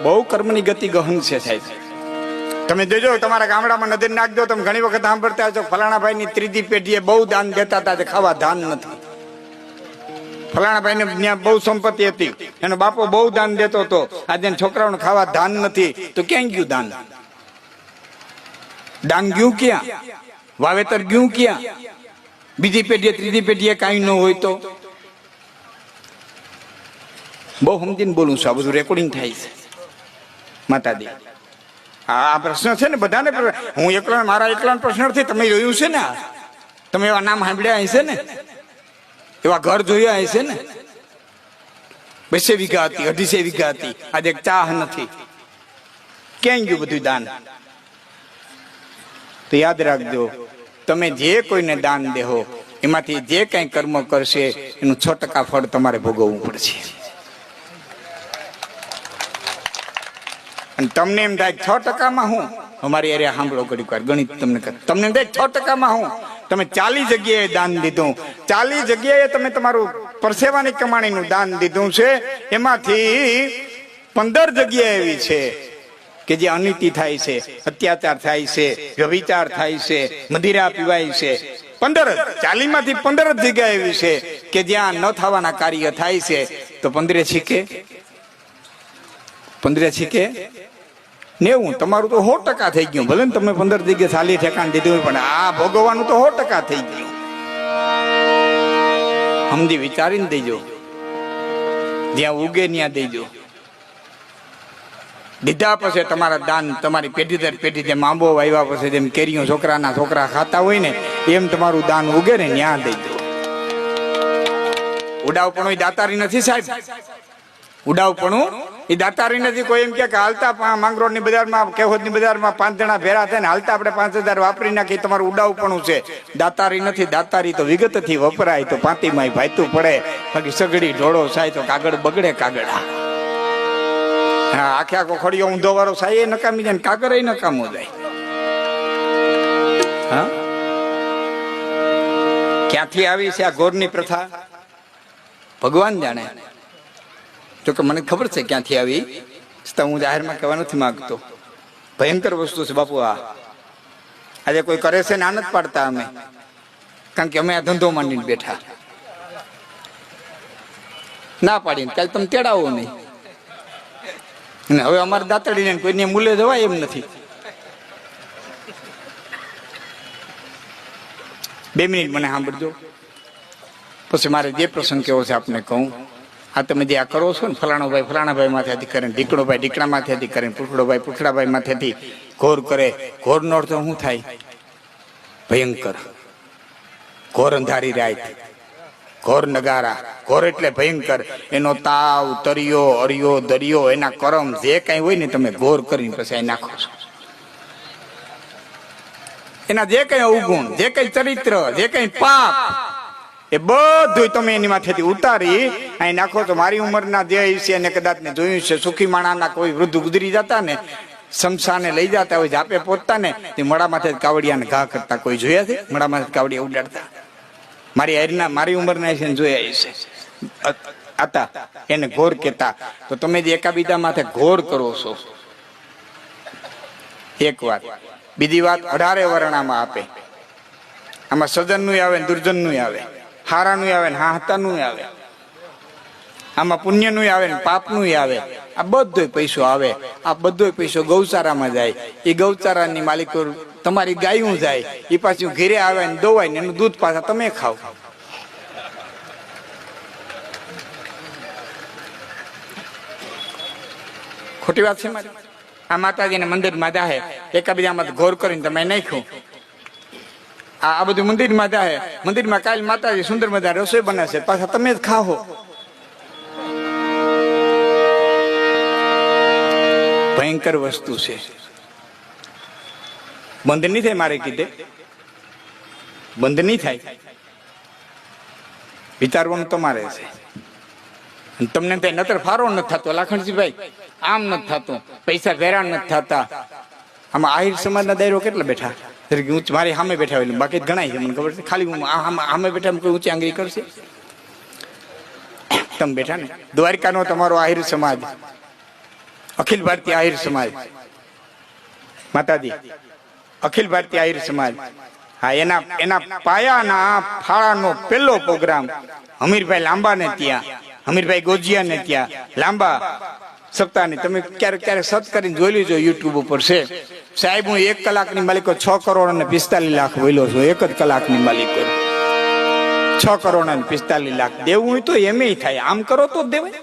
બહુ કર્મની ગતિ ગહન છે સાહેબ. તમે જોજો તમારા ગામડામાં નજર નાખજો, તમે ઘણી વખત સાંભળતા હશો ફલાણા ભાઈ ની ત્રીજી પેઢીએ બહુ દાન દેતા હતા, ખાવા ધાન નથી. ફલાણા ભાઈ ને ત્યાં બહુ સંપત્તિ હતી, એનો બાપો બહુ દાન દેતો હતો, આજે છોકરાઓને ખાવા ધાન નથી, તો ક્યાં ગયું દાન? દાન ગયું ક્યાં? વાવેતર ગયું ક્યાં? બીજી પેઢીએ ત્રીજી પેઢીએ કાંઈ ન હોય તો? બહુ સમજીને બોલું છું, આ બધું રેકોર્ડિંગ થાય છે માતાજી. આ પ્રશ્ન છે ને બધાને, હું એકલા મારા એકલા પ્રશ્ન નથી, તમે જોયું છે ને, તમે એવા નામ સાંભળ્યા હશે ને, એવા ઘર જોયા હશે ને. 200 વીઘા હતી, 250 વીઘા હતી, આજે ચાહ નથી. ક્યાં ગયું બધું દાન? તો યાદ રાખજો, તમે જે કોઈને દાન દેહો એમાંથી જે કઈ કર્મ કરશે એનું 6% ફળ તમારે ભોગવવું પડશે. અને તમને એમ થાય 6%માં હું, અમારી એરિયા સાંભળો ઘડીક વાર ગણિત તમને તમને એમ થાય 6%માં હું, તમે 40 જગ્યાએ દાન દીધું, 40 જગ્યાએ તમે તમારું પરસેવાની કમાણીનું દાન દીધું છે, એમાંથી 15 જગ્યા એવી છે કે જે અનીતિ થાય છે, અત્યાચાર થાય છે, વ્યભિચાર થાય છે, મદિરા પીવાય છે. 40 માંથી 15 જગ્યા એવી છે કે જ્યાં ન થવાના કાર્ય થાય છે. તો 15 છીકે 90, તમારું તો 100% થઈ ગયું. ભલે ને તમે 15 જગ્યાએ સાલી ઠેકાણ દીધું, પણ આ ભોગવવાનું તો 100% થઈ ગયું. સમજી વિચારીને દેજો, જ્યાં ઉગે ત્યાં દેજો. દીધા પછી તમારા દાન તમારી પેઢી દર પેઢી, જેમ આંબો વાવ્યા પછી જેમ કેરીઓ છોકરાના છોકરા ખાતા હોય ને, એમ તમારું દાન ઉગે ને ત્યાં દેજો. ઉડાવપણું દાતારી નથી સાહેબ, ઉડાવપણું એ દાતારી નથી. કોઈ એમ કે હાલતા માંગરોળ ની બજારમાં, કેહોદ ની બજારમાં 5 જણા ભેરા થાય ને હાલતા આપણે 5000 વાપરી નાખી, તમારું ઉડાવપણું છે. દાતારી નથી. દાતારી તો વિગત થી વપરાય તો પાંતીમાં ભાઈતું પડે, બાકી સગડી ઢોળો થાય તો કાગળ બગડે. કાગડા હા, આખે આખો ખડીયો ઊંધો વાળો સાય નકામી જાય, કાગર નકામો જાય. હા, ક્યાંથી આવી છે આ ઘોરની પ્રથા ભગવાન જાણે. જોકે મને ખબર છે ક્યાંથી આવી, હું જાહેરમાં કહેવા નથી માંગતો. ભયંકર વસ્તુ છે બાપુ. આજે કોઈ કરે છે ને આનંદ પાડતા અમે, કારણ કે અમે આ ધંધો માંડીને બેઠા. ના પાડીને કાલે તમે તેડાવો નહીં. હવે અમારે દાતડી કોઈને મૂલે જવાય એમ નથી. 2 મિનિટ મને સાંભળજો, પછી મારે જે પ્રસંગ કેવો છે આપને કહું. આ તમે જે આ કરો છો ને, ફલાણો ભાઈ ફલાણા ભાઈ માથેથી કરે, ઢીકણો ભાઈ ઢીકણા માથેથી કરે, પૂછડો ભાઈ પૂછડા ભાઈ માથેથી ઘોર કરે. ઘોર નો અર્થ શું થાય? ભયંકર. ઘોર અંધારી રાત, ઘોર નગારા. ઘોર એટલે ભયંકર. એનો તાવ, તરિયો, અરિયો, દરિયો, એના કરમ જે કઈ હોય ને તમે ઘોર કરીને પછી આ નાખો છો. એના જે કઈ અવગુણ, જે કઈ ચરિત્ર, જે કઈ પાપ, એ બધું તમે એની માથેથી ઉતારી અહીં નાખો. તો મારી ઉંમરના જે છે એને કદાચ ને જોયું છે, સુખી માણાના કોઈ વૃદ્ધ ગુજરી જતા ને, શમશાને લઈ જતા હોય, જાપે પહોંચતા ને, તે મળા માથે કાવડિયાને ઘા કરતા કોઈ જોયા છે? મળા માથે કાવડિયા ઉડાડતા મારી ઉંમરના છે જોયા છે હતા, એને ઘોર કેતા. તો તમે જે એકાબીજા માથે ઘોર કરો છો, એક વાત. બીજી વાત, 18 વર્ણામાં આપે. આમાં સજન નું આવે, દુર્જન નું આવે, હારા નું આવે, હાહતા નું આવે, આમાં પુણ્ય નું આવે ને પાપ નું આવે. આ બધો પૈસો આવે. આ બધો પૈસો ગૌચારામાં જાય. એ ગૌચારાની માલિકો તમારી ગાયું જાય, એ પાછું ઘેરે આવે ને દોવાય ને એનું દૂધ પાછા તમે ખાવ. ખોટી વાત છે મારી? આ માતાજીને મંદિરમાં જાહે, એકાબીજામાં ઘોર કરીને તમે નાખ્યું. આ બધું મંદિરમાં જાહે, મંદિરમાં કાલ માતાજી સુંદર મજા રસોઈ બનાવશે, પાછા તમે જ ખાઓ. ભયંકર વસ્તુ છે. બંધ નહીં થાય, મારે કીધે બંધ નહીં થાય. વિચારવાનું તમારે છે. તમને ત્યાં નતર ફારો નથી થતો, લાખણજીભાઈ આમ નથી થતું, પૈસા ભેરા નથી થતા. આમાં આહિર સમાજના દાયરો કેટલા બેઠા, મારી સામે બેઠા હોય, બાકી ગણાય છે મને ખબર છે. ખાલી સામે બેઠા કોઈ ઊંચી આંગળી કરશે? તમે બેઠા ને દ્વારકાનો તમારો આહિર સમાજ, અખિલ ભારતીય આહિર સમાજ માતાજી, અખિલ ભારતીય આહિર સમાજ, હા, એના પાયાના ફાળાનો પહેલો પ્રોગ્રામ હમીરભાઈ લાંબા ને ત્યાં, હમીરભાઈ ગોજિયા ને ત્યાં લાંબા સપ્તાહની તમે ક્યારેક સર્ચ કરીને જોઈ લેજો, યુટ્યુબ ઉપર છે. સાહેબ હું 1 કલાકની માલિકો 6 કરોડ અને 45 લાખ બોલ્યો છું. 1 જ કલાકની માલિકો 6 કરોડ અને 45 લાખ દેવું હોય તો એમ થાય, આમ કરો તો જ દેવાય.